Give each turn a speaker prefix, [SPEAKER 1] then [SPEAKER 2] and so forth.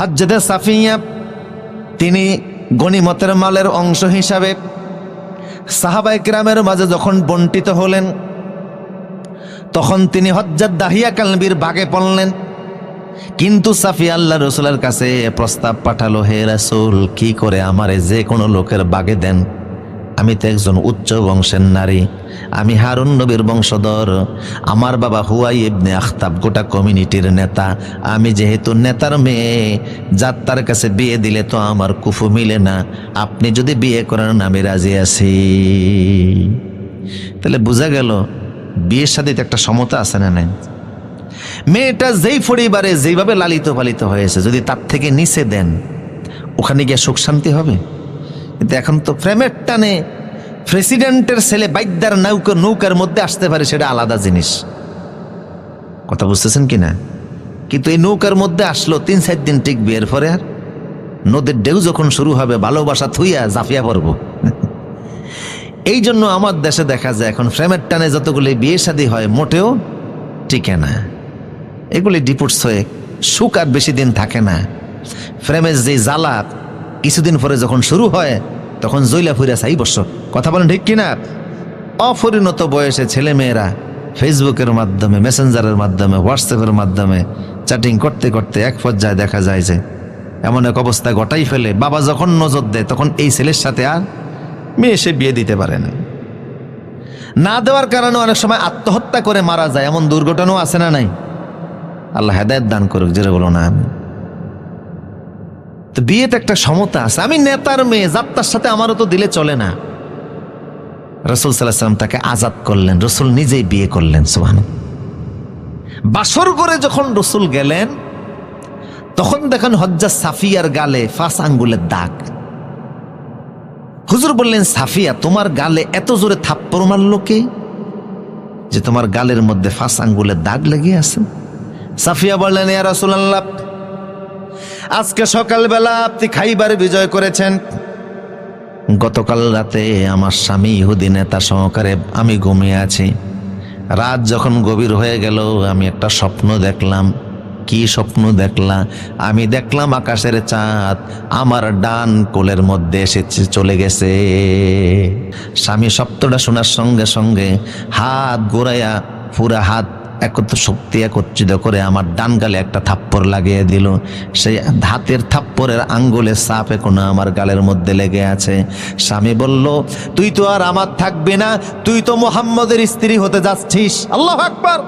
[SPEAKER 1] হযরতে সাফিয়া তিনি গনিমতের মালের অংশ হিসাবে সাহাবায়ে কিরামের মাঝে যখন বন্টিত হলেন, তখন তিনি হযরত দাহিয়া কালবির বাগে পড়লেন। কিন্তু সাফিয়া আল্লাহ রাসূলের কাছে প্রস্তাব পাঠালো, হে রাসূল, কি করে আমারে যে কোনো লোকের বাগে দেন, আমি তো একজন উচ্চ বংশের নারী, আমি হারুন নবীর বংশধর, আমার বাবা হুয়াই ইবনে আখতাব গোটা কমিউনিটির নেতা, আমি যেহেতু নেতার মেয়ে, যার কাছে বিয়ে দিলে তো আমার কুফু মিলে না, আপনি যদি বিয়ে করেন আমি রাজি আছি। তাহলে বোঝা গেল বিয়ের সাথে একটা সমতা আছে না নাই? মেয়েটা যেই পরিবারে যেইভাবে লালিত পালিত হয়েছে, যদি তার থেকে নিচে দেন, ওখানে গিয়ে সুখ শান্তি হবে? কিন্তু এখন তো প্রেমের টানে প্রেসিডেন্টের ছেলে বাইদ্যার নৌকার মধ্যে আসতে পারে, সেটা আলাদা জিনিস। কথা বুঝতেছেন কিনা? কিন্তু এই নৌকার মধ্যে আসলো 3-4 দিন টিকবে, এরপরে আর নদীর ঢেউ যখন শুরু হবে ভালোবাসা থুইয়া জাফিয়া পড়ব। এই জন্য আমার দেশে দেখা যায় এখন প্রেমের টানে যতগুলি বিয়ে শাদী হয় মোটেও টিকে না, এগুলি ডিপোর্টস হয়ে সুখ আর বেশি দিন থাকে না। প্রেমের যে জ্বালা কিছুদিন পরে যখন শুরু হয় তখন জইলা ফুইরা চাই বর্ষ। কথা বলেন ঠিক কিনা? অপরিণত বয়সে ছেলে মেয়েরা ফেসবুকের মাধ্যমে, মেসেঞ্জারের মাধ্যমে, হোয়াটসঅ্যাপের মাধ্যমে চ্যাটিং করতে করতে এক পর্যায়ে দেখা যায় যে এমন এক অবস্থা ঘটাই ফেলে, বাবা যখন নজর দেয় তখন এই ছেলের সাথে আর মেয়ে সে বিয়ে দিতে পারে না। না দেওয়ার কারণে অনেক সময় আত্মহত্যা করে মারা যায়, এমন দুর্ঘটনাও আছে না নাই? আল্লাহ হেদায়েত দান করুক, যেটা বলো না। তো বিয়েতে একটা সমতা আছে। আমি নেতার মেয়ে, যাত্রার সাথে আমারও তো দিলে চলে না। রাসূল সাল্লাল্লাহু আলাইহি ওয়াসাল্লাম তাকে আজাদ করলেন, রাসূল নিজেই বিয়ে করলেন। সুবহানাল্লাহ। বাসর করে যখন রাসূল গেলেন তখন দেখেন হযরত সাফিয়ার গালে 5 আঙ্গুলের দাগ। হুজুর বললেন, সাফিয়া, তোমার গালে এত জোরে থাপ্পড় মারলো কে যে তোমার গালের মধ্যে 5 আঙ্গুলের দাগ লেগে আছে? সাফিয়া বললেন, ইয়া রাসূলুল্লাহ, আজকে সকালবেলা আপনি খাইবার বিজয় করেছেন, গতকাল রাতে আমার স্বামী ইহুদি নেতা সহকারে আমি ঘুমিয়ে আছি। রাত যখন গভীর হয়ে গেল আমি একটা স্বপ্ন দেখলাম। কি স্বপ্ন দেখলাম? আমি দেখলাম আকাশের চাঁদ আমার ডান কোলের মধ্যে এসে চলে গেছে। স্বামী শব্দটা শোনার সঙ্গে সঙ্গে হাত ঘুরাইয়া পুরা হাত একত্রিত করে আমার ডান গালে একটা থাপ্পড় লাগিয়ে দিল। সেই হাতের থাপ্পড়ের আঙ্গুলের ছাপ এখনো আমার গালের মধ্যে লেগে আছে। স্বামী বলল, তুই তো আর আমার থাকবে না, তুই তো মুহাম্মদের স্ত্রী হতে যাচ্ছিস। আল্লাহু আকবার।